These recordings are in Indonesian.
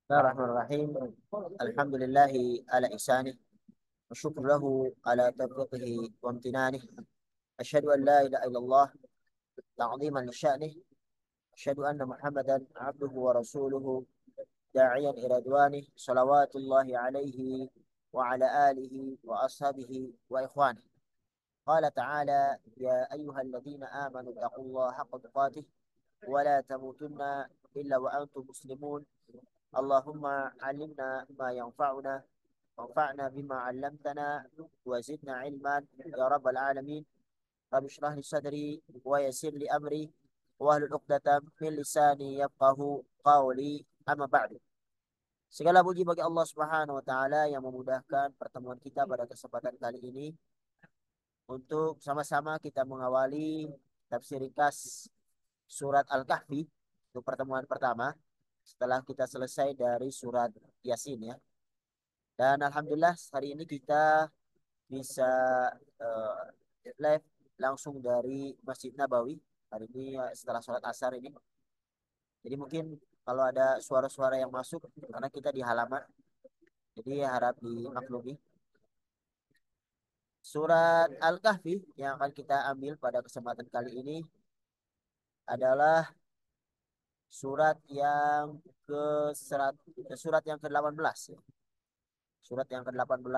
الله الرحمن الرحيم. الحمد لله على إحسانه، والشكر له على توفيقه وامتنانه. أشهد أن لا إله إلا الله تعظيما لشأنه. أشهد أن محمدا عبده ورسوله داعيا إلى رضوانه، صلوات الله عليه وعلى آله وأصحابه وإخوانه. قال تعالى: يا أيها الذين آمنوا اتقوا الله حق تقاته ولا تموتن إلا وأنتم مسلمون. اللهم علمنا ما ينفعنا وانفعنا بما علمتنا وزدنا علما يا رب العالمين. رب اشرح لي صدري ويسر لي أمري واحلل عقدة من لساني يفقه قولي. أما بعد. Segala puji bagi Allah Subhanahu wa taala yang memudahkan pertemuan kita pada kesempatan kali ini untuk sama-sama kita mengawali tafsir ringkas surat Al-Kahfi untuk pertemuan pertama setelah kita selesai dari surat Yasin ya. Dan alhamdulillah hari ini kita bisa eh, live langsung dari Masjid Nabawi hari ini setelah sholat asar ini. Jadi mungkin kalau ada suara-suara yang masuk karena kita di halaman, jadi harap dimaklumi. Surat Al-Kahfi yang akan kita ambil pada kesempatan kali ini adalah surat yang ke surat yang ke-18 ya. Surat yang ke-18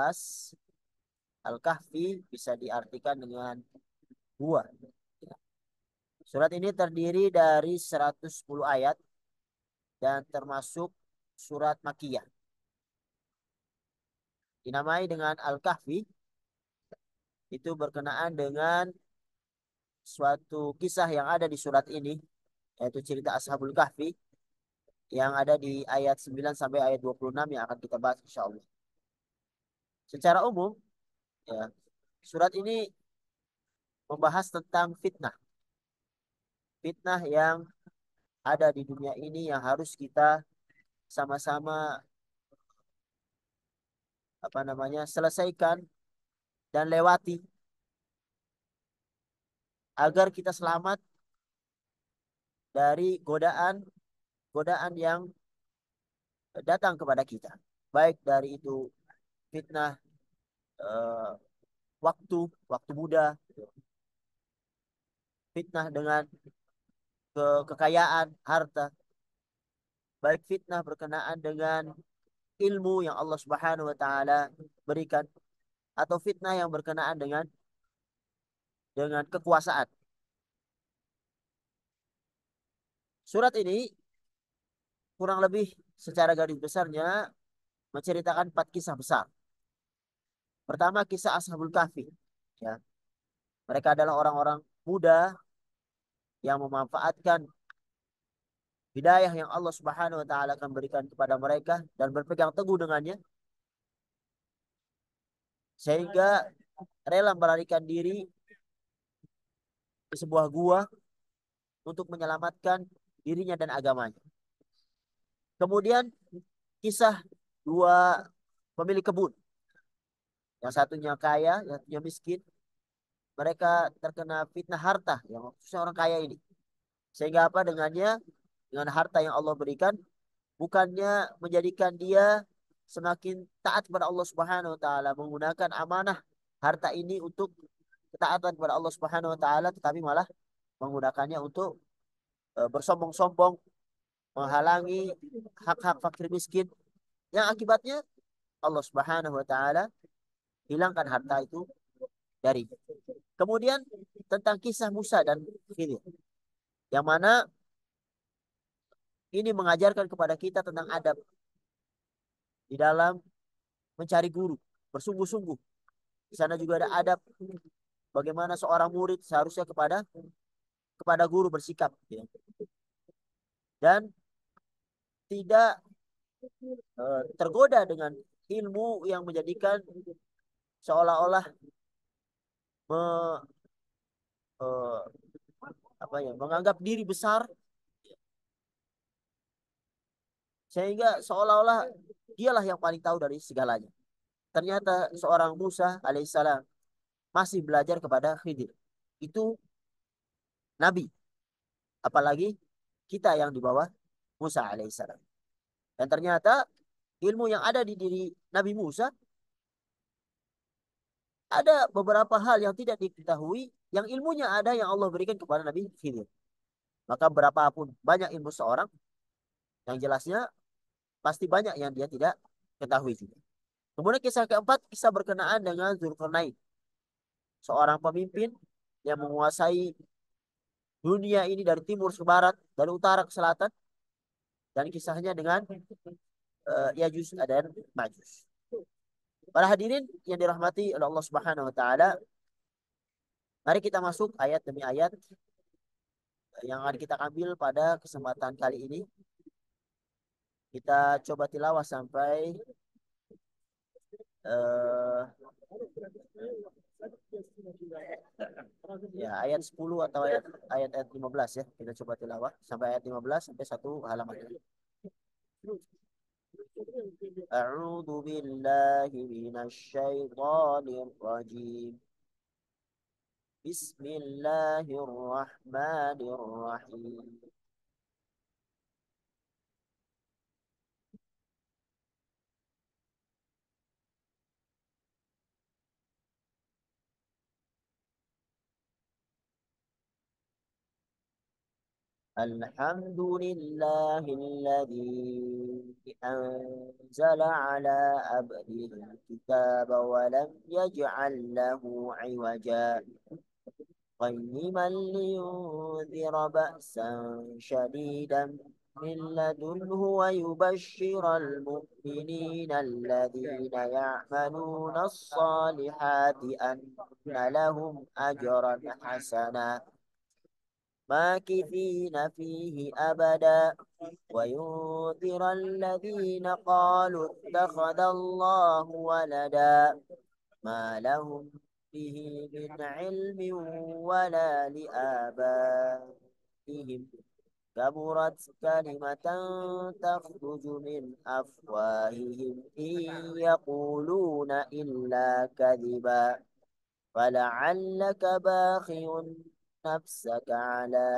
Al-Kahfi bisa diartikan dengan gua. Surat ini terdiri dari 110 ayat dan termasuk surat Makkiyah. Dinamai dengan Al-Kahfi itu berkenaan dengan suatu kisah yang ada di surat ini, yaitu cerita Ashabul Kahfi yang ada di ayat 9 sampai ayat 26 yang akan kita bahas insyaallah. Secara umum, ya, surat ini membahas tentang fitnah. Fitnah yang ada di dunia ini yang harus kita sama-sama selesaikan dan lewati agar kita selamat dari godaan yang datang kepada kita. Baik dari itu fitnah eh, waktu, waktu muda, fitnah dengan kekayaan, harta, baik fitnah berkenaan dengan ilmu yang Allah Subhanahu wa taala berikan atau fitnah yang berkenaan dengan kekuasaan. Surat ini kurang lebih secara garis besarnya menceritakan 4 kisah besar. Pertama, kisah Ashabul Kahfi. Ya, mereka adalah orang-orang muda yang memanfaatkan hidayah yang Allah Subhanahu wa taala akan berikan kepada mereka dan berpegang teguh dengannya sehingga rela melarikan diri ke sebuah gua untuk menyelamatkan dirinya dan agamanya. Kemudian kisah dua pemilik kebun, yang satunya kaya, yang satunya miskin. Mereka terkena fitnah harta, yang khususnya orang kaya ini. Sehingga apa dengannya? Dengan harta yang Allah berikan, bukannya menjadikan dia semakin taat kepada Allah Subhanahu wa taala, menggunakan amanah harta ini untuk ketaatan kepada Allah Subhanahu wa taala, tetapi malah menggunakannya untuk bersombong-sombong, menghalangi hak-hak fakir miskin yang akibatnya Allah Subhanahu wa taala hilangkan harta itu dari. Kemudian tentang kisah Musa dan Khidir yang mana ini mengajarkan kepada kita tentang adab di dalam mencari guru, bersungguh-sungguh. Di sana juga ada adab bagaimana seorang murid seharusnya kepada guru bersikap ya. Dan tidak tergoda dengan ilmu yang menjadikan seolah-olah me, eh, menganggap diri besar sehingga seolah-olah dialah yang paling tahu dari segalanya. Ternyata seorang Musa alaihissalam masih belajar kepada Khidir. Itu nabi, apalagi kita yang di bawah Musa alaihissalam. Dan ternyata ilmu yang ada di diri Nabi Musa, ada beberapa hal yang tidak diketahui, yang ilmunya ada yang Allah berikan kepada Nabi Khidir. Maka berapapun banyak ilmu seorang, yang jelasnya pasti banyak yang dia tidak ketahui juga. Kemudian kisah keempat, kisah berkenaan dengan Zulkarnain, seorang pemimpin yang menguasai dunia ini dari timur ke barat, dari utara ke selatan, dan kisahnya dengan Yajuj dan Majuj. Para hadirin yang dirahmati oleh Allah Subhanahu wa taala, mari kita masuk ayat demi ayat yang akan kita ambil pada kesempatan kali ini. Kita coba tilawah sampai uh, ya ayat 10 atau ayat 15 ya. Kita coba tilawah sampai ayat 15 sampai satu halaman. A'udzu billahi minasy rajim. Bismillahirrahmanirrahim. الحمد لله الذي أنزل على عبده الكتاب ولم يجعل له عوجا قيما لينذر بأسا شديدا من لدنه ويبشر المؤمنين الذين يعملون الصالحات أن لهم أجرا حسنا ماكثين فيه أبدا وينذر الذين قالوا اتخذ الله ولدا ما لهم به من علم ولا لآبائهم كبرت كلمة تخرج من أفواههم إن يقولون إلا كذبا فلعلك باخع نفسك على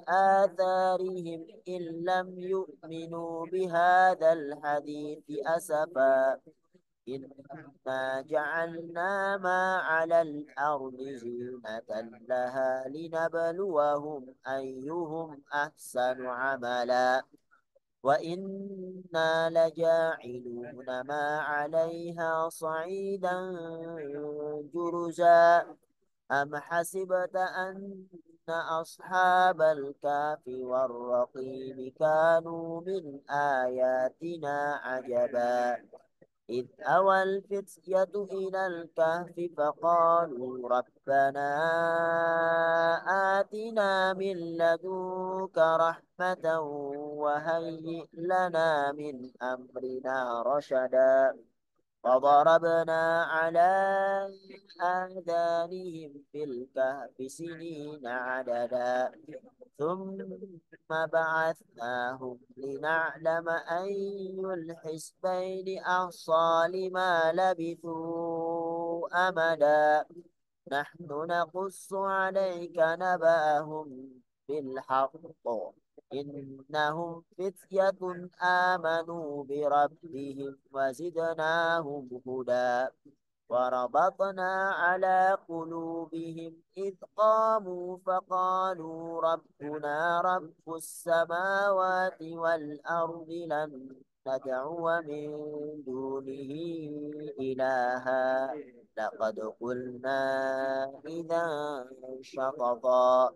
آثارهم إن لم يؤمنوا بهذا الحديث أسفا إنا جعلنا ما على الأرض زينة لها لنبلوهم أيهم أحسن عملا وإنا لجاعلون ما عليها صعيدا جرزا أم حسبت أن أصحاب الكهف والرقيم كانوا من آياتنا عجبا إذ أوى الفتية إلى الكهف فقالوا ربنا آتنا من لدنك رحمة وهيئ لنا من أمرنا رشدا فضربنا على آذانهم في الكهف سنين عددا ثم بعثناهم لنعلم أي الحزبين أحصى لما لبثوا أمدا نحن نقص عليك نبأهم بالحق إنهم فتية آمنوا بربهم وزدناهم هدى وربطنا على قلوبهم إذ قاموا فقالوا ربنا رب السماوات والأرض لن ندعو من دونه إلها لقد قلنا إذا شططا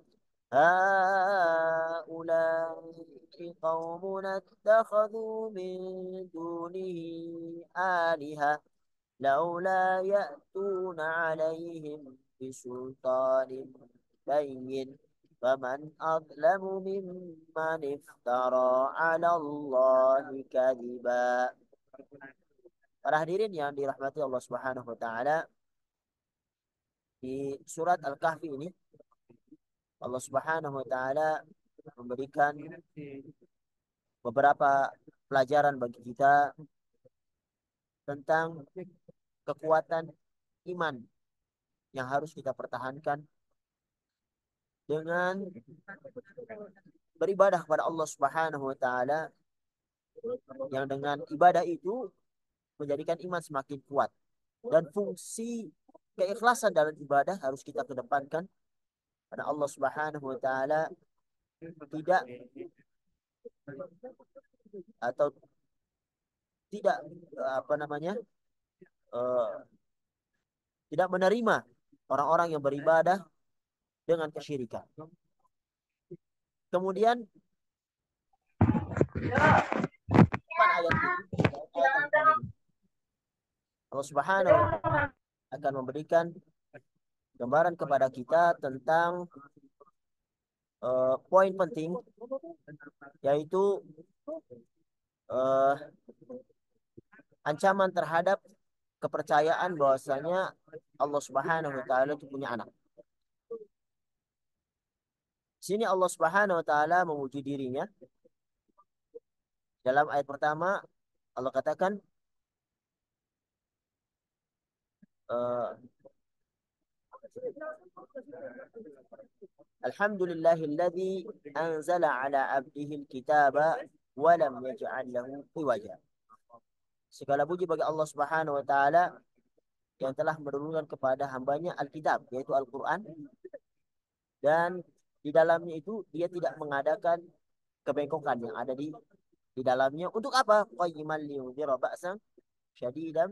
هؤلاء قومنا اتخذوا من دونه آلهة لولا يأتون عليهم بسلطان بين فمن أظلم ممن افترى على الله كذبا. Para hadirin yang dirahmati Allah Subhanahu wa taala, di surat Al-Kahfi ini Allah Subhanahu wa taala memberikan beberapa pelajaran bagi kita tentang kekuatan iman yang harus kita pertahankan dengan beribadah kepada Allah Subhanahu wa taala yang dengan ibadah itu menjadikan iman semakin kuat. Dan fungsi keikhlasan dalam ibadah harus kita kedepankan karena Allah Subhanahu wa taala tidak atau tidak apa namanya eh, tidak menerima orang-orang yang beribadah dengan kesyirikan. Kemudian ayat ini ayat yang Allah Subhanahu wa taala akan memberikan gambaran kepada kita tentang poin penting yaitu uh, ancaman terhadap kepercayaan bahwasanya Allah Subhanahu wa taala itu punya anak. Sini Allah Subhanahu wa taala memuji dirinya. Dalam ayat pertama Allah katakan uh, Alhamdulillahilladzi anzala ala abdihi alkitaba wa lam yaj'al lahu iwaja. Segala puji bagi Allah Subhanahu wa taala yang telah menurunkan kepada hambanya Alkitab, yaitu Al-Quran, dan di dalamnya itu dia tidak mengadakan kebengkokan yang ada di dalamnya. Untuk apa? Qayyiman liyundhira ba'san syadidan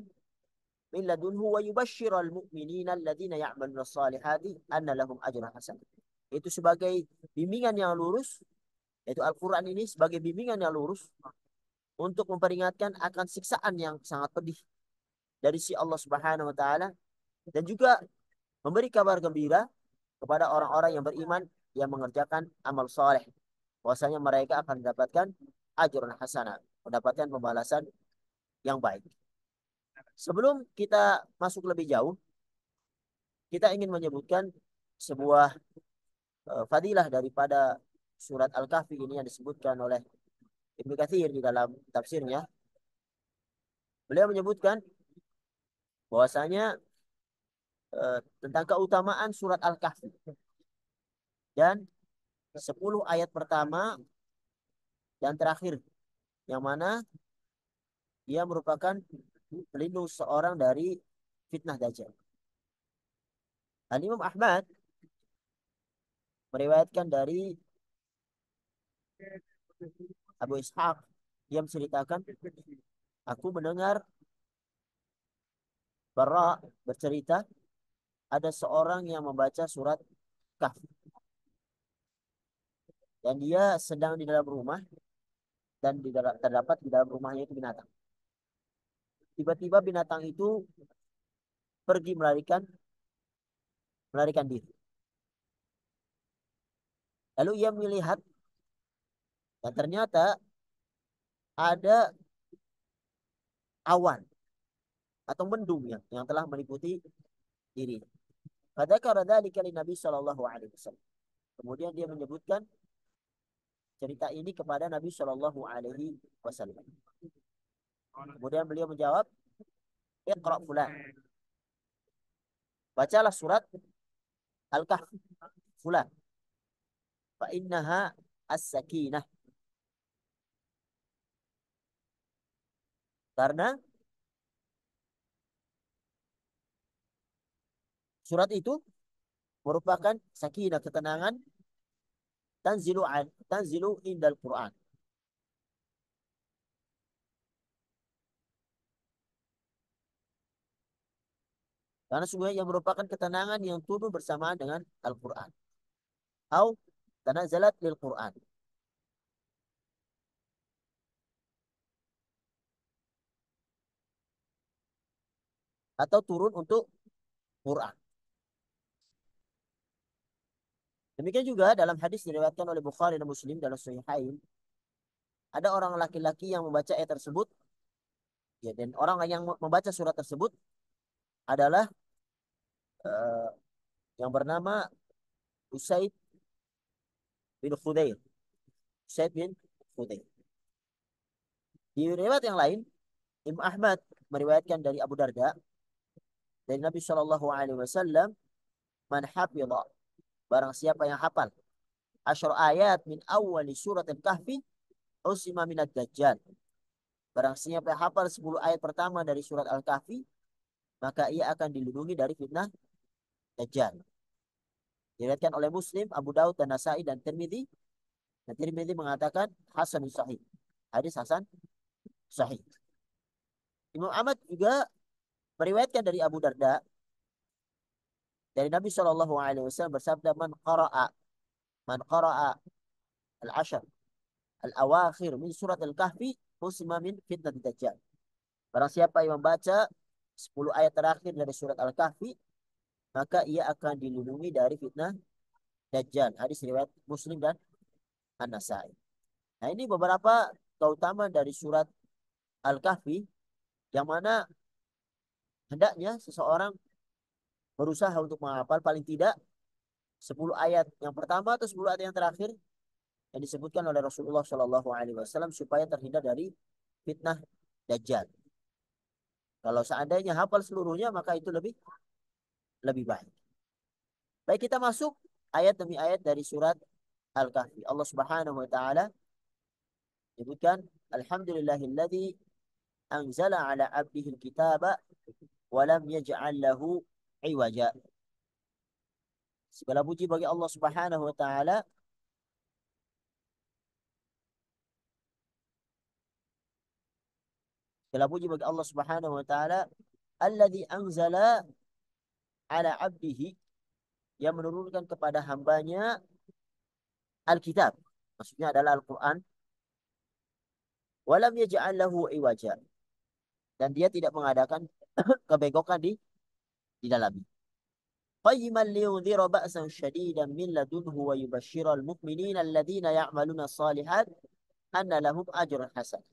min ladunhu wa yubashshiral mu'minina alladziina ya'maluna shalihati anna lahum ajran hasan. Itu sebagai bimbingan yang lurus, yaitu Al-Quran ini sebagai bimbingan yang lurus untuk memperingatkan akan siksaan yang sangat pedih dari si Allah Subhanahu wa taala dan juga memberi kabar gembira kepada orang-orang yang beriman yang mengerjakan amal soleh. Bahwasanya mereka akan mendapatkan ajrun hasanah, mendapatkan pembalasan yang baik. Sebelum kita masuk lebih jauh, kita ingin menyebutkan sebuah fadilah daripada surat Al-Kahfi ini yang disebutkan oleh Ibnu Katsir di dalam tafsirnya. Beliau menyebutkan bahwasanya tentang keutamaan surat Al-Kahfi dan 10 ayat pertama dan terakhir yang mana dia merupakan pelindung seorang dari fitnah Dajjal. Imam Ahmad meriwayatkan dari Abu Ishaq yang menceritakan, aku mendengar Bara bercerita ada seorang yang membaca surat Kahf dan dia sedang di dalam rumah dan terdapat di dalam rumahnya itu binatang. Tiba-tiba binatang itu pergi melarikan diri. Lalu ia melihat dan ternyata ada awan atau mendung yang telah meliputi diri. Pada dzalika li Nabi sallallahu alaihi wasallam. Kemudian dia menyebutkan cerita ini kepada Nabi sallallahu alaihi wasallam. Kemudian beliau menjawab, "Iqra fulan." Bacalah surat Al-Kahf fulan. Fa innaha as-sakinah. Karena surat itu merupakan sakinah, ketenangan, tanzilu indal Quran. Karena sungguhnya yang merupakan ketenangan yang turun bersamaan dengan Al-Quran. Au tanazalat lil Quran. Atau turun untuk Quran. Demikian juga dalam hadis diriwayatkan oleh Bukhari dan Muslim dalam Sahihain, ada orang laki-laki yang membaca ayat tersebut, ya, dan orang yang membaca surat tersebut adalah uh, yang bernama Usaid bin Khudair. Usaid bin Khudair. Di riwayat yang lain, Imam Ahmad meriwayatkan dari Abu Darda dari Nabi Shallallahu Alaihi Wasallam, man hafidha, barang siapa yang hafal asyar ayat min awali surat al-kahfi usima minad dajjal, Barang siapa yang hafal 10 ayat pertama dari surat Al-Kahfi, maka ia akan dilindungi dari fitnah Dajjal. Diriwayatkan oleh Muslim, Abu Daud, dan Nasai, dan Tirmidzi. Dan Tirmidzi mengatakan Hasan Sahih. Hadis Hasan Sahih. Imam Ahmad juga meriwayatkan dari Abu Darda, dari Nabi Shallallahu Alaihi Wasallam bersabda, man qara'a al-ashar al-awakhir min surat al-kahfi musima min fitnah dajjal. Barang siapa yang membaca 10 ayat terakhir dari surat al-kahfi, maka ia akan dilindungi dari fitnah dajjal. Hadis riwayat Muslim dan An-Nasai. Nah, ini beberapa keutamaan dari surat al-kahfi yang mana hendaknya seseorang berusaha untuk menghafal paling tidak 10 ayat yang pertama atau 10 ayat yang terakhir yang disebutkan oleh Rasulullah Shallallahu Alaihi Wasallam supaya terhindar dari fitnah Dajjal. Kalau seandainya hafal seluruhnya maka itu lebih baik. Baik, kita masuk ayat demi ayat dari surat Al-Kahfi. Allah Subhanahu wa taala menyebutkan Alhamdulillahilladzi anzala ala abdihi kitaba wa lam yaj'al lahu iwaja. Segala puji bagi Allah Subhanahu wa taala. Segala puji bagi Allah Subhanahu wa taala alladzi anzala ala abdihi, yang menurunkan kepada hambanya Alkitab. Maksudnya adalah Al-Quran. Walam yaj'al lahu iwaja. Dan dia tidak mengadakan kebegokan di dalamnya. Qayyiman liyundhira ba'san syadidan min ladunhu wa yubashshiral mu'minina alladhina ya'maluna shalihat anna lahum ajran hasan.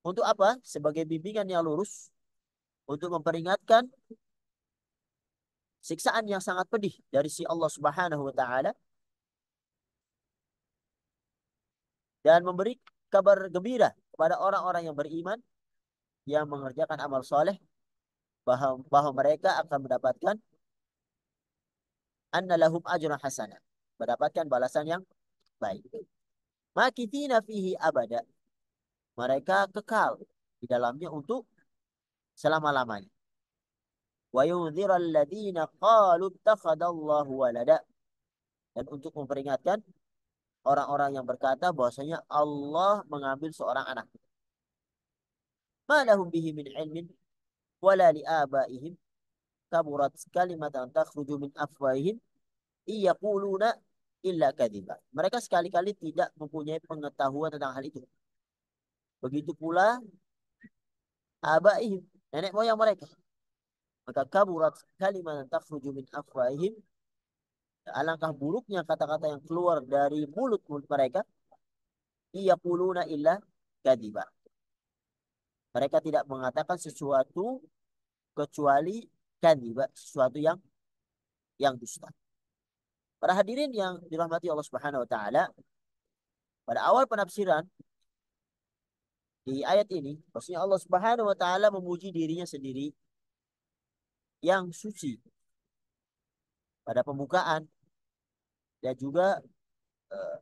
Untuk apa? Sebagai bimbingan yang lurus untuk memperingatkan siksaan yang sangat pedih dari si Allah Subhanahu wa taala dan memberi kabar gembira kepada orang-orang yang beriman yang mengerjakan amal soleh bahwa mereka akan mendapatkan anna lahum ajran hasanah, mendapatkan balasan yang baik. Makithina fihi abada, mereka kekal di dalamnya untuk selama-lamanya. Wa yunziral ladzina qalu ittakhadallahu walada, dan untuk memperingatkan orang-orang yang berkata bahwasanya Allah mengambil seorang anak. Ma lahum bihi min ilmin wala liabaihim kaburat kalimatan takhruju min afwahihim iyaquluna illa kadziba. Mereka sekali-kali tidak mempunyai pengetahuan tentang hal itu. Begitu pula abaihim, nenek moyang mereka. Maka kaburat kalimatan takhruju min afwahihim, alangkah buruknya kata-kata yang keluar dari mulut-mulut mereka. Iyaquluna illa kadziba. Mereka tidak mengatakan sesuatu kecuali kadziba, sesuatu yang dusta. Para hadirin yang dirahmati Allah Subhanahu wa taala, pada awal penafsiran di ayat ini, maksudnya Allah Subhanahu wa taala memuji dirinya sendiri yang suci pada pembukaan dan juga uh,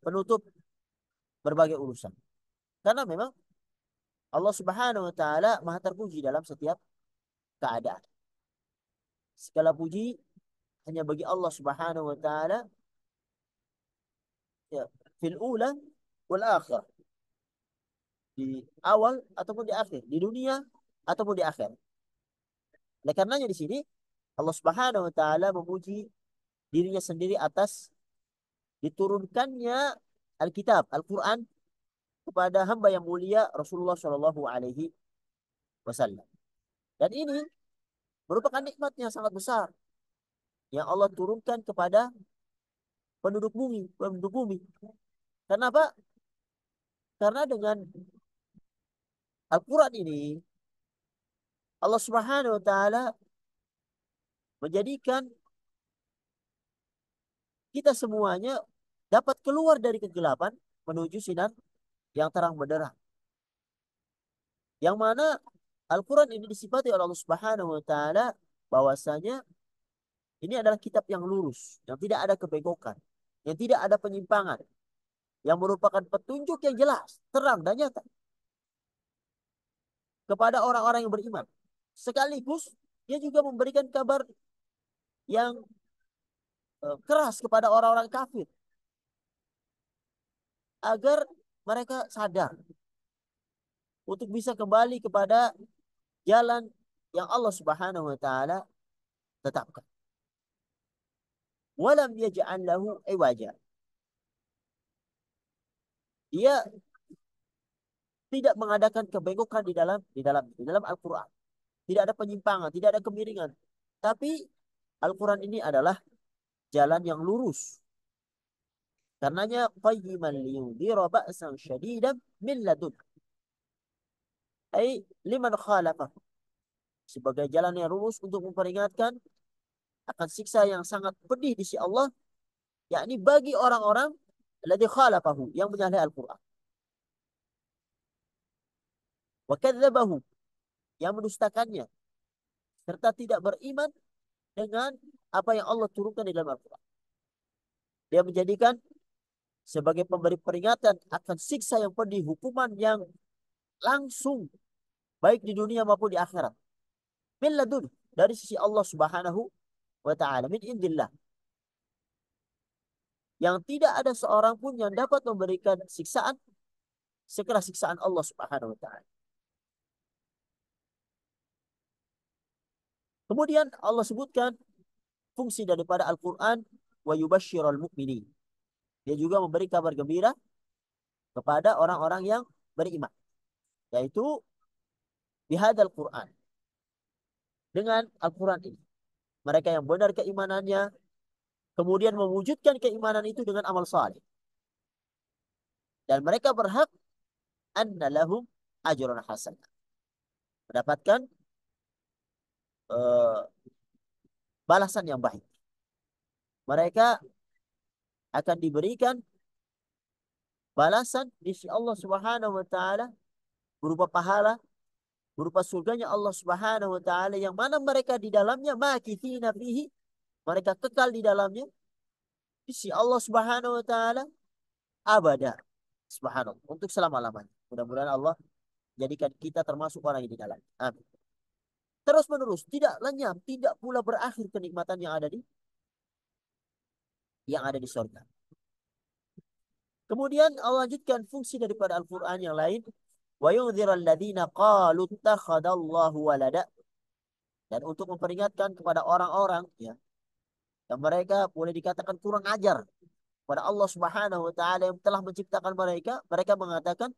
penutup berbagai urusan. Karena memang Allah Subhanahu wa taala Maha terpuji dalam setiap keadaan. Segala puji hanya bagi Allah Subhanahu wa taala, ya, fil ula wal akhir, di awal ataupun di akhir, di dunia ataupun di akhir. Oleh karenanya di sini Allah Subhanahu wa taala memuji dirinya sendiri atas diturunkannya Alkitab, Al-Quran kepada hamba yang mulia Rasulullah Shallallahu Alaihi Wasallam. Dan ini merupakan nikmat yang sangat besar yang Allah turunkan kepada penduduk bumi, penduduk bumi. Kenapa? Karena dengan Al-Quran ini Allah Subhanahu Wa Taala menjadikan kita semuanya dapat keluar dari kegelapan menuju sinar yang terang benderang. Yang mana Al-Quran ini disifati oleh Allah Subhanahu Wa Taala bahwasanya ini adalah kitab yang lurus, yang tidak ada kebegokan, yang tidak ada penyimpangan. yang merupakan petunjuk yang jelas, terang dan nyata kepada orang-orang yang beriman. Sekaligus dia juga memberikan kabar yang keras kepada orang-orang kafir agar mereka sadar untuk bisa kembali kepada jalan yang Allah Subhanahu wa taala tetapkan. Walam yaj'al lahu iwaja. Dia tidak mengadakan kebengokan di dalam Al-Qur'an. Tidak ada penyimpangan, tidak ada kemiringan. Tapi Al-Quran ini adalah jalan yang lurus. Karenanya qayyiman liyundhira ba'san syadidan min ladun. Ai liman khalafah. Sebagai jalan yang lurus untuk memperingatkan akan siksa yang sangat pedih di sisi Allah, yakni bagi orang-orang alladzi khalafahu, yang menyalahi Al-Quran. Wa kadzabahu, yang mendustakannya serta tidak beriman dengan apa yang Allah turunkan di dalam Al-Quran. Dia menjadikan sebagai pemberi peringatan akan siksa yang pedih, hukuman yang langsung baik di dunia maupun di akhirat. Min ladun, dari sisi Allah Subhanahu wa taala, min indillah. Yang tidak ada seorang pun yang dapat memberikan siksaan sekeras siksaan Allah Subhanahu wa taala. Kemudian Allah sebutkan fungsi daripada Al-Qur'an, wa yubashsyiral mu'minin. Dia juga memberi kabar gembira kepada orang-orang yang beriman, yaitu bihadzal Qur'an, dengan Al-Quran ini. Mereka yang benar keimanannya, kemudian mewujudkan keimanan itu dengan amal saleh. Dan mereka berhak anna lahum ajrun hasan. Mendapatkan uh, balasan yang baik. Mereka akan diberikan balasan di sisi Allah Subhanahu wa taala berupa pahala, berupa surganya Allah Subhanahu wa taala, yang mana mereka di dalamnya makithina fihi, mereka kekal di dalamnya di sisi Allah Subhanahu wa taala abada. Subhanallah, untuk selama-lamanya. Mudah-mudahan Allah jadikan kita termasuk orang yang di dalam. Amin. Terus menerus, tidak lenyap, tidak pula berakhir kenikmatan yang ada di surga. Kemudian Allah lanjutkan fungsi daripada Al-Quran yang lain. Wa yundziral ladzina qalu ittakhadallahu walada. Dan untuk memperingatkan kepada orang-orang ya, yang mereka boleh dikatakan kurang ajar pada Allah Subhanahu wa taala yang telah menciptakan mereka, mereka mengatakan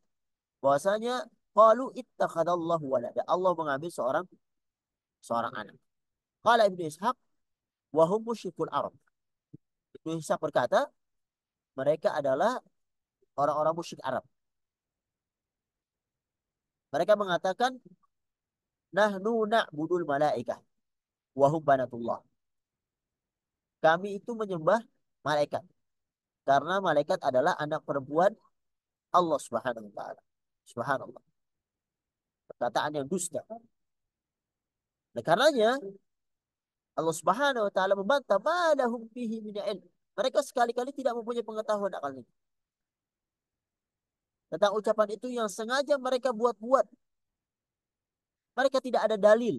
bahwasanya qalu ittakhadallahu walada. Allah mengambil seorang anak. Qala Ibnu Ishaq wa hum musyrikul Arab. Ibnu Ishaq berkata, mereka adalah orang-orang musyrik Arab. Mereka mengatakan nahnu na'budul malaikah wa hum banatullah. Kami itu menyembah malaikat karena malaikat adalah anak perempuan Allah Subhanahu wa taala. Subhanallah. Perkataan yang dusta. Nah, karenanya Allah Subhanahu wa taala membantah malahum fihi min ilm. Mereka sekali-kali tidak mempunyai pengetahuan akan ini. Tentang ucapan itu yang sengaja mereka buat-buat. Mereka tidak ada dalil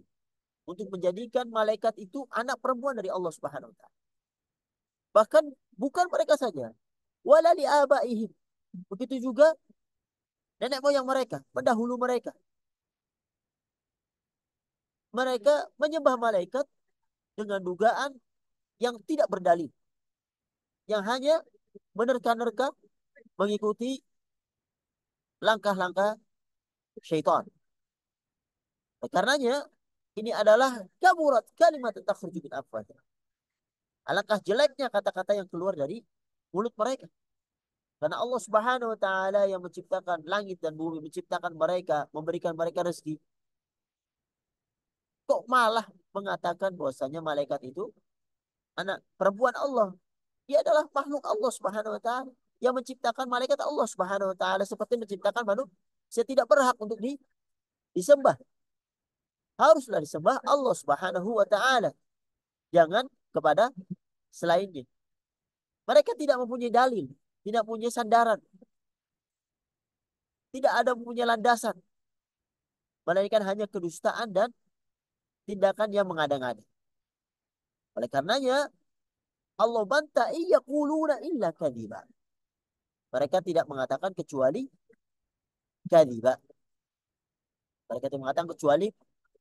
untuk menjadikan malaikat itu anak perempuan dari Allah Subhanahu wa taala. Bahkan bukan mereka saja. Wala li abaihim. Begitu juga nenek moyang mereka, pendahulu mereka. Mereka menyembah malaikat dengan dugaan yang tidak berdalil. Yang hanya menerka-nerka mengikuti langkah-langkah syaitan. Karenanya ini adalah kaburat kalimat takhruju min afwahihim. Alangkah jeleknya kata-kata yang keluar dari mulut mereka. Karena Allah Subhanahu wa taala yang menciptakan langit dan bumi, menciptakan mereka, memberikan mereka rezeki, kok malah mengatakan bahwasanya malaikat itu anak perempuan Allah. Dia adalah makhluk Allah Subhanahu wa taala. Yang menciptakan malaikat Allah Subhanahu wa taala, seperti menciptakan manusia tidak berhak untuk disembah. Haruslah disembah Allah Subhanahu wa taala. Jangan kepada selainnya. Mereka tidak mempunyai dalil, tidak punya sandaran tidak ada punya landasan, melainkan hanya kedustaan dan tindakan yang mengada-ngada. Oleh karenanya Allah bantah yaquluna illa kadziba. Mereka tidak mengatakan kecuali kadziba. Mereka tidak mengatakan kecuali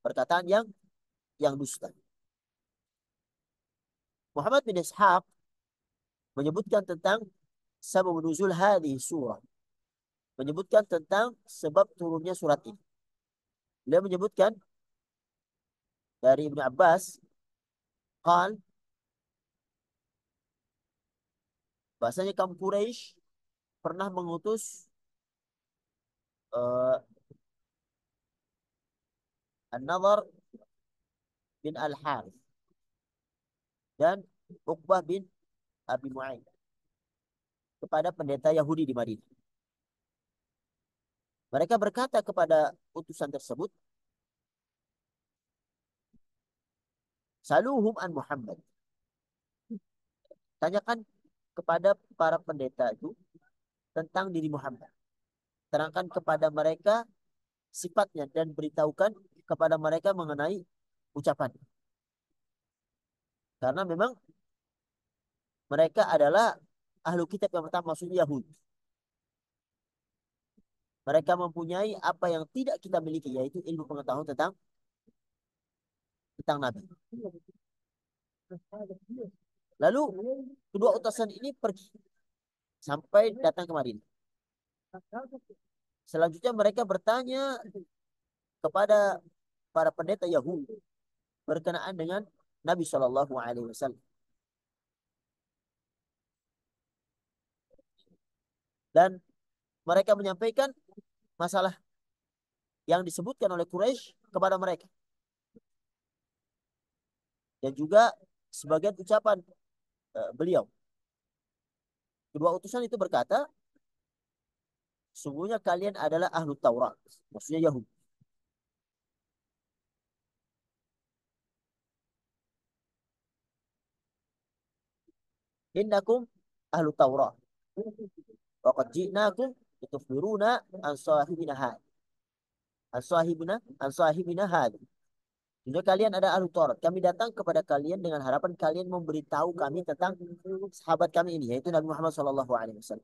perkataan yang dusta. Muhammad bin Ishaq menyebutkan tentang sebab nuzul hadhihi surah. Menyebutkan tentang sebab turunnya surat ini. Beliau menyebutkan dari Ibnu Abbas, qal, bahasanya kaum Quraisy pernah mengutus uh, An-Nadhr bin Al-Harith dan Uqbah bin Abi Mu'ayyid kepada pendeta Yahudi di Madinah. Mereka berkata kepada utusan tersebut, Saluhum an Muhammad. Tanyakan kepada para pendeta itu tentang diri Muhammad. Terangkan kepada mereka sifatnya dan beritahukan kepada mereka mengenai ucapan. Karena memang mereka adalah ahlu kitab yang pertama, maksudnya Yahudi. Mereka mempunyai apa yang tidak kita miliki, yaitu ilmu pengetahuan tentang Nabi. Lalu kedua utusan ini pergi sampai datang ke Madinah. Selanjutnya mereka bertanya kepada para pendeta Yahudi berkenaan dengan Nabi Shallallahu Alaihi Wasallam. Dan mereka menyampaikan masalah yang disebutkan oleh Quraisy kepada mereka. Dan juga sebagian ucapan beliau. Kedua utusan itu berkata, sungguhnya kalian adalah ahlu Taurat. Maksudnya Yahudi. Innakum ahlu Taurat. Wa qad ji'nakum litufbiruna an sahibina had. An sahibina had. Jika kalian ada ahlu Taurat, kami datang kepada kalian dengan harapan kalian memberitahu kami tentang sahabat kami ini, yaitu Nabi Muhammad SAW.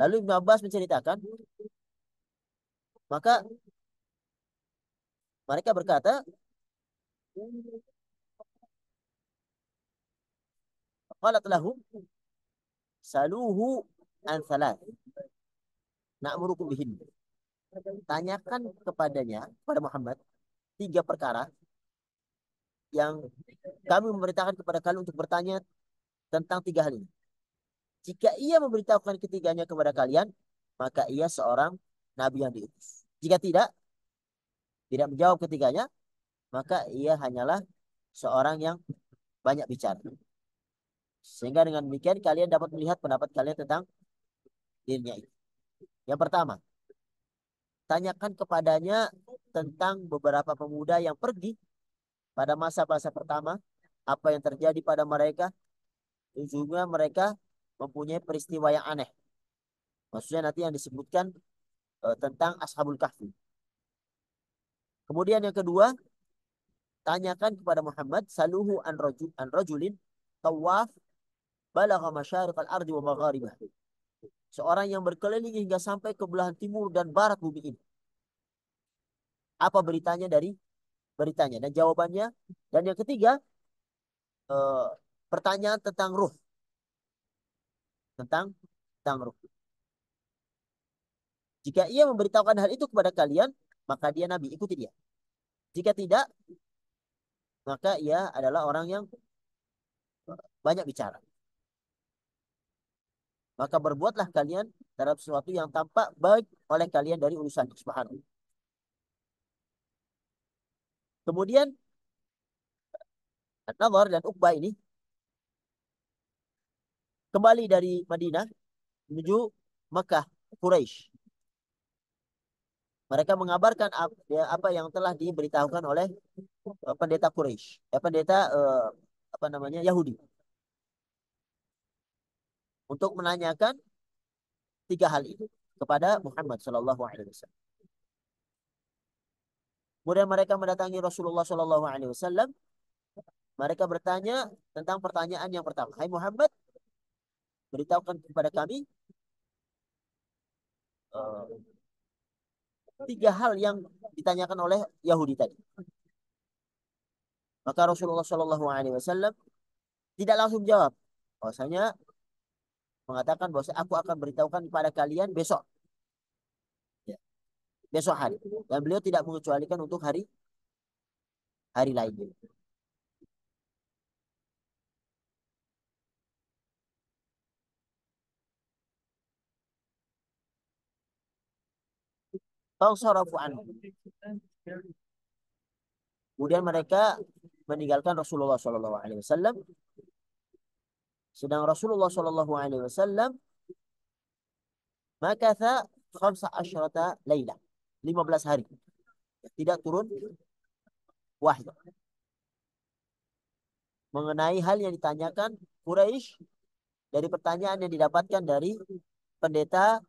Lalu Ibnu Abbas menceritakan, maka mereka berkata, qalat lahum saluhu an thalath na'murukum bihin. Tanyakan kepadanya, kepada Muhammad, 3 perkara yang kami memberitakan kepada kalian untuk bertanya tentang 3 hal ini. Jika ia memberitahukan ketiganya kepada kalian, maka ia seorang nabi yang diutus. Jika tidak menjawab ketiganya, maka ia hanyalah seorang yang banyak bicara. Sehingga dengan demikian kalian dapat melihat pendapat kalian tentang dirinya itu. Yang pertama, tanyakan kepadanya tentang beberapa pemuda yang pergi pada masa-masa pertama, apa yang terjadi pada mereka, ujungnya mereka mempunyai peristiwa yang aneh. Maksudnya nanti yang disebutkan tentang Ashabul Kahfi. Kemudian yang kedua, tanyakan kepada Muhammad, saluhu an rajulin tawaf balagha masyariq al-ardi wa magharibah. Seorang yang berkeliling hingga sampai ke belahan timur dan barat bumi ini. Apa beritanya dan jawabannya. Dan yang ketiga, eh, pertanyaan tentang ruh. Tentang ruh. Jika ia memberitahukan hal itu kepada kalian, maka dia nabi, ikuti dia. Jika tidak, maka ia adalah orang yang banyak bicara. Maka berbuatlah kalian terhadap sesuatu yang tampak baik oleh kalian dari urusan subhanahu. Kemudian An-Nadhr dan Uqbah ini kembali dari Madinah menuju Mekah, Quraisy. Mereka mengabarkan apa yang telah diberitahukan oleh pendeta Quraisy, pendeta apa namanya Yahudi, untuk menanyakan tiga hal itu kepada Muhammad Shallallahu Alaihi Wasallam. Kemudian mereka mendatangi Rasulullah Shallallahu Alaihi Wasallam. Mereka bertanya tentang pertanyaan yang pertama. Hai Muhammad, beritahukan kepada kami eh, tiga hal yang ditanyakan oleh Yahudi tadi. Maka Rasulullah Shallallahu Alaihi Wasallam tidak langsung jawab. Bahwasanya mengatakan bahwa aku akan beritahukan kepada kalian besok. Ya, besok hari. Dan beliau tidak mengecualikan untuk hari lain. Fansarafu anhu. Kemudian mereka meninggalkan Rasulullah Shallallahu Alaihi Wasallam. Sedang Rasulullah Shallallahu Alaihi Wasallam makatha khamsa asyrata laila. 15 hari. Tidak turun wahyu. Mengenai hal yang ditanyakan Quraisy dari pertanyaan yang didapatkan dari pendeta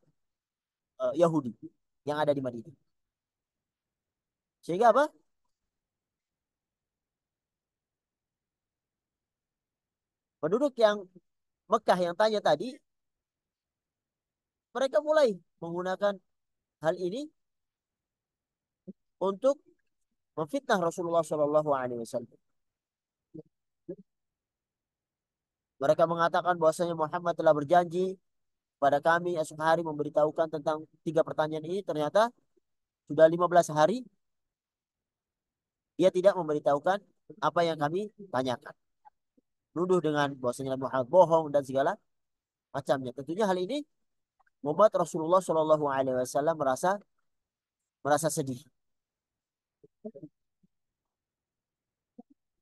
Yahudi yang ada di Madinah. Sehingga apa? Penduduk yang Mekah yang tanya tadi, mereka mulai menggunakan hal ini untuk memfitnah Rasulullah Shallallahu Alaihi Wasallam. Mereka mengatakan bahwasanya Muhammad telah berjanji pada kami esok hari memberitahukan tentang tiga pertanyaan ini. Ternyata sudah 15 hari dia tidak memberitahukan apa yang kami tanyakan. Nuduh dengan bahwasanya Muhammad bohong dan segala macamnya. Tentunya hal ini membuat Rasulullah Shallallahu Alaihi Wasallam merasa sedih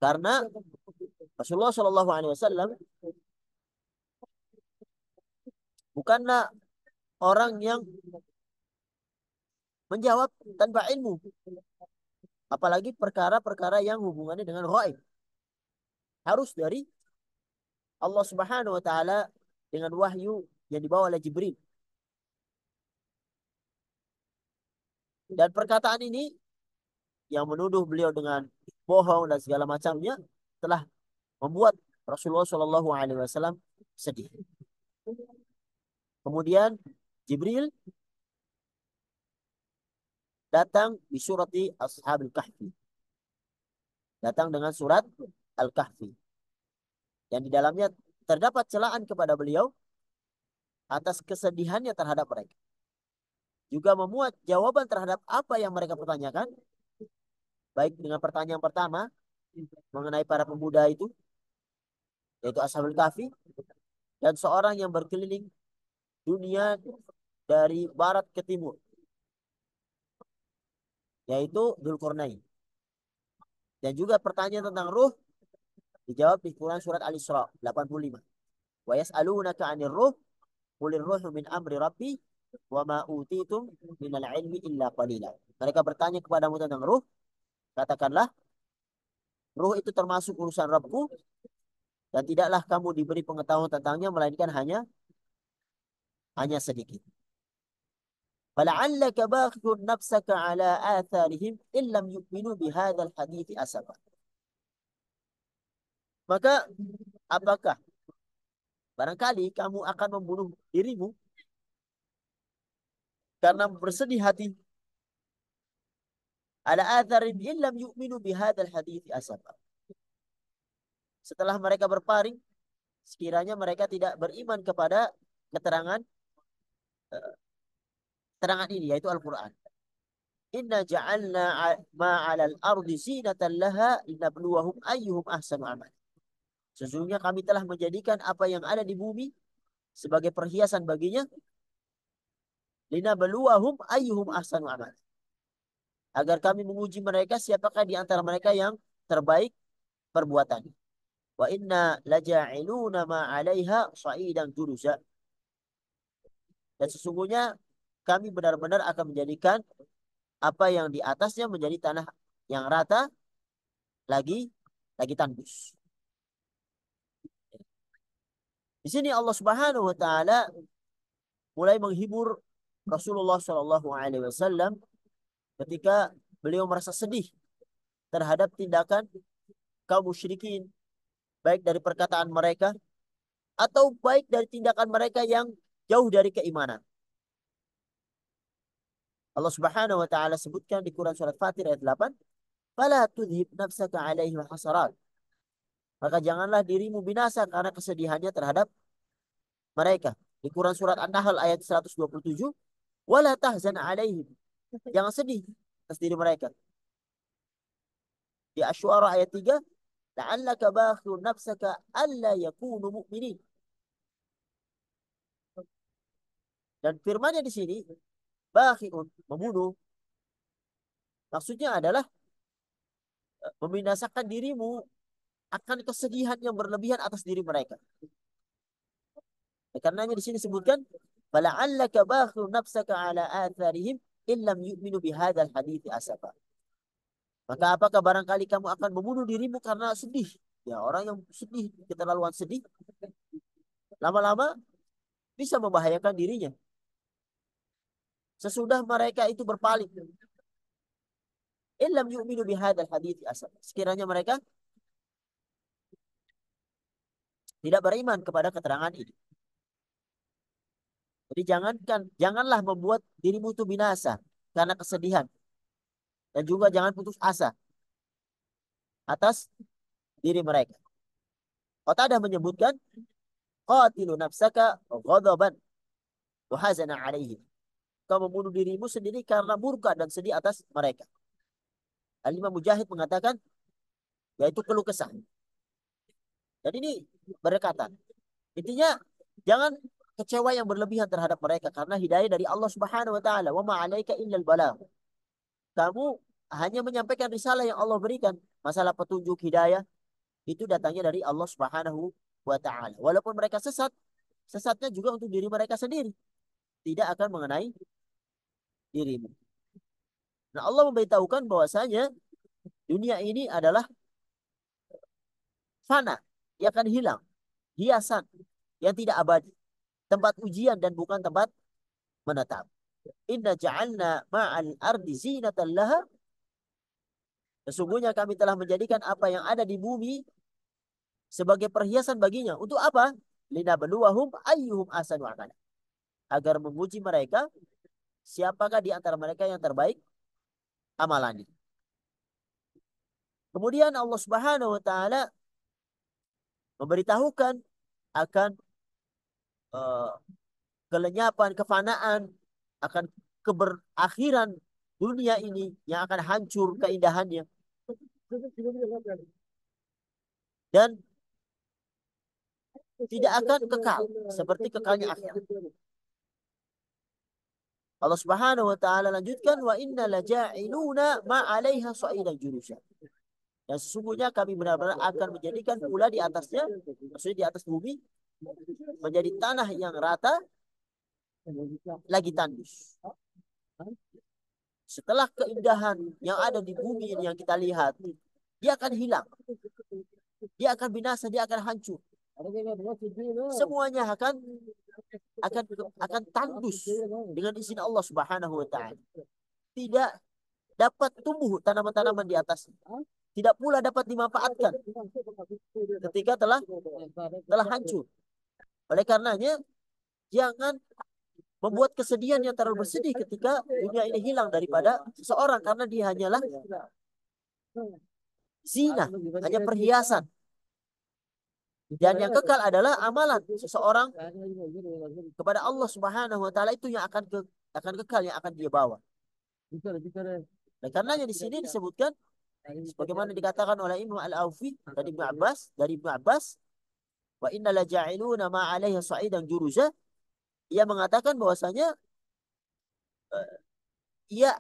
karena Rasulullah Shallallahu Alaihi Wasallam bukanlah orang yang menjawab tanpa ilmu, apalagi perkara-perkara yang hubungannya dengan gaib. Harus dari Allah Subhanahu wa taala dengan wahyu yang dibawa oleh Jibril. Dan perkataan ini yang menuduh beliau dengan bohong dan segala macamnya telah membuat Rasulullah Shallallahu Alaihi Wasallam sedih. Kemudian Jibril datang di surati Ashabul Kahfi. Datang dengan surat Al-Kahfi. Yang di dalamnya terdapat celaan kepada beliau atas kesedihannya terhadap mereka. Juga memuat jawaban terhadap apa yang mereka pertanyakan. Baik dengan pertanyaan pertama mengenai para pemuda itu, yaitu Ashabul Kahfi. Dan seorang yang berkeliling dunia dari barat ke timur, yaitu Dzulqarnain. Dan juga pertanyaan tentang ruh dijawab di Quran surat Al-Isra 85. Wa yas'alunaka 'anir ruh qulir ruhu min amri rabbi wa ma utitum minal ilmi illa qalila. Mereka bertanya kepadamu tentang ruh, katakanlah ruh itu termasuk urusan Rabbku dan tidaklah kamu diberi pengetahuan tentangnya melainkan hanya sedikit. فلعلك باخع نفسك على آثارهم إن لم يؤمنوا بهذا الحديث أسفا. Maka apakah barangkali kamu akan membunuh dirimu karena bersedih hati ala atharin in lam yu'minu bihadzal hadits asafa. Setelah mereka berpaling, sekiranya mereka tidak beriman kepada keterangan keterangan ini yaitu Al-Qur'an. Inna ja'alna ma 'alal ardi zinatan laha linabluwahum ayyuhum ahsanu amal. Sesungguhnya kami telah menjadikan apa yang ada di bumi sebagai perhiasan baginya linabluwahum ayyuhum ahsanu amal. Agar kami menguji mereka siapakah di antara mereka yang terbaik perbuatan. Wa inna laja'iluna ma 'alaiha sha'idan jurusa. Dan sesungguhnya kami benar-benar akan menjadikan apa yang di atasnya menjadi tanah yang rata lagi tandus. Di sini Allah Subhanahu wa taala mulai menghibur Rasulullah Shallallahu Alaihi Wasallam ketika beliau merasa sedih terhadap tindakan kaum musyrikin, baik dari perkataan mereka atau baik dari tindakan mereka yang jauh dari keimanan. Allah Subhanahu wa taala sebutkan di Quran surat Fatir ayat 8, "Fala tudhib nafsaka 'alaihim hasarat." Maka janganlah dirimu binasa karena kesedihannya terhadap mereka. Di Quran surat An-Nahl ayat 127, "Wala tahzan 'alaihim." Jangan sedih atas diri mereka. Di Asy-Syu'ara ayat 3, "La'allaka bakhirun nafsaka alla yakunu mu'minin." Dan firmannya di sini, bakhirun, membunuh. Maksudnya adalah membinasakan dirimu akan kesedihan yang berlebihan atas diri mereka. Karenanya di sini disebutkan, "Fala'allaka bakhirun nafsaka 'ala atharihim illam yu'minu bihadzal hadithi asafa." Maka apakah barangkali kamu akan membunuh dirimu karena sedih? Ya, orang yang sedih, keterlaluan sedih, lama-lama bisa membahayakan dirinya. Sesudah mereka itu berpaling, illam yu'minu bihadzal hadithi asafa. Sekiranya mereka tidak beriman kepada keterangan ini. Jadi janganlah membuat dirimu itu binasa karena kesedihan. Dan juga jangan putus asa atas diri mereka. Qatadah menyebutkan, qatilu nafsaka ghadaban wa hazana alaihim. Kau membunuh dirimu sendiri karena murka dan sedih atas mereka. Al-Imam Mujahid mengatakan, yaitu keluh kesah. Dan ini berdekatan. Intinya, jangan kecewa yang berlebihan terhadap mereka karena hidayah dari Allah Subhanahu wa taala. Wa ma 'alaika illal balagh. Kamu hanya menyampaikan risalah yang Allah berikan. Masalah petunjuk hidayah itu datangnya dari Allah Subhanahu wa taala. Walaupun mereka sesat, sesatnya juga untuk diri mereka sendiri. Tidak akan mengenai dirimu. Nah, Allah memberitahukan bahwasanya dunia ini adalah fana, yang akan hilang, hiasan yang tidak abadi, tempat ujian dan bukan tempat menetap. Inna ja'alna ma'al ardi zinatan laha. Sesungguhnya kami telah menjadikan apa yang ada di bumi sebagai perhiasan baginya. Untuk apa? Linabluwahum ayyuhum ahsanu amala. Agar menguji mereka siapakah di antara mereka yang terbaik amalannya. Kemudian Allah Subhanahu wa taala memberitahukan akan uh, kelenyapan, kefanaan, akan keberakhiran dunia ini yang akan hancur keindahannya. Dan tidak akan kekal seperti kekalnya akhirat. Allah Subhanahu wa taala lanjutkan, wa inna laja'iluna ma 'alaiha sa'idan jurusa. Dan sesungguhnya kami benar-benar akan menjadikan pula di atasnya, maksudnya di atas bumi, menjadi tanah yang rata lagi tandus. Setelah keindahan yang ada di bumi ini yang kita lihat, dia akan hilang. Dia akan binasa, dia akan hancur. Semuanya akan tandus dengan izin Allah Subhanahu wa taala. Tidak dapat tumbuh tanaman-tanaman di atas. Tidak pula dapat dimanfaatkan ketika telah hancur. Oleh karenanya, jangan membuat kesedihan yang terlalu bersedih ketika dunia ini hilang daripada seseorang, karena dia hanyalah zina, hanya perhiasan. Dan yang kekal adalah amalan seseorang kepada Allah Subhanahu wa taala, itu yang akan kekal, yang akan dia bawa. Dan karenanya di sini disebutkan sebagaimana dikatakan oleh Imam Al-Aufi dari Ibnu Abbas, wa inna la ja'iluna ma 'alaiha sa'idan juruza. Ia mengatakan bahwasanya ia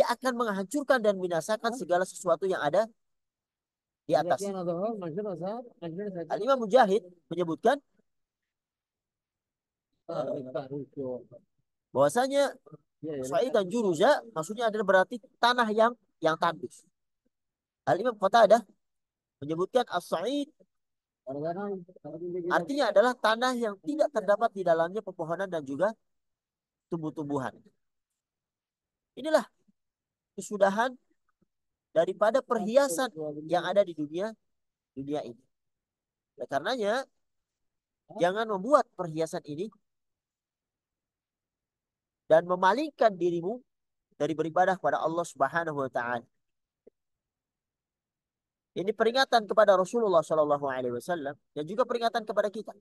akan menghancurkan dan binasakan segala sesuatu yang ada di atas. Al-Imam Mujahid menyebutkan bahwasanya sa'idan juruza maksudnya adalah berarti tanah yang tandus. Al-Imam Qatadah menyebutkan as-sa'id Artinya adalah tanah yang tidak terdapat di dalamnya pepohonan dan juga tumbuh-tumbuhan. Inilah kesudahan daripada perhiasan yang ada di dunia ini. Oleh karenanya, jangan membuat perhiasan ini dan memalingkan dirimu dari beribadah kepada Allah Subhanahu wa taala. Ini peringatan kepada Rasulullah Shallallahu alaihi wasallam dan juga peringatan kepada kita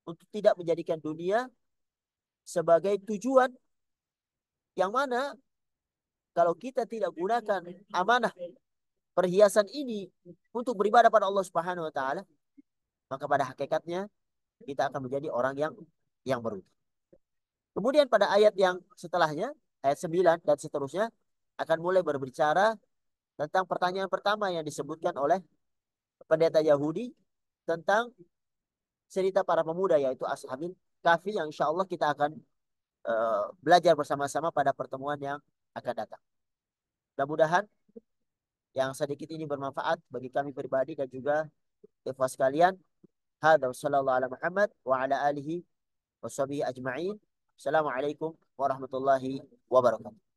untuk tidak menjadikan dunia sebagai tujuan yang mana kalau kita tidak gunakan amanah perhiasan ini untuk beribadah pada Allah Subhanahu wa taala, maka pada hakikatnya kita akan menjadi orang yang merugi. Kemudian pada ayat yang setelahnya, ayat 9 dan seterusnya akan mulai berbicara tentang pertanyaan pertama yang disebutkan oleh pendeta Yahudi tentang cerita para pemuda yaitu Ashabil Kahfi yang insya Allah kita akan belajar bersama-sama pada pertemuan yang akan datang. Mudah-mudahan yang sedikit ini bermanfaat bagi kami pribadi dan juga ikhwas sekalian. Hadza sallallahu ala Muhammad wa ala alihi washabihi ajma'in. Assalamualaikum warahmatullahi wabarakatuh.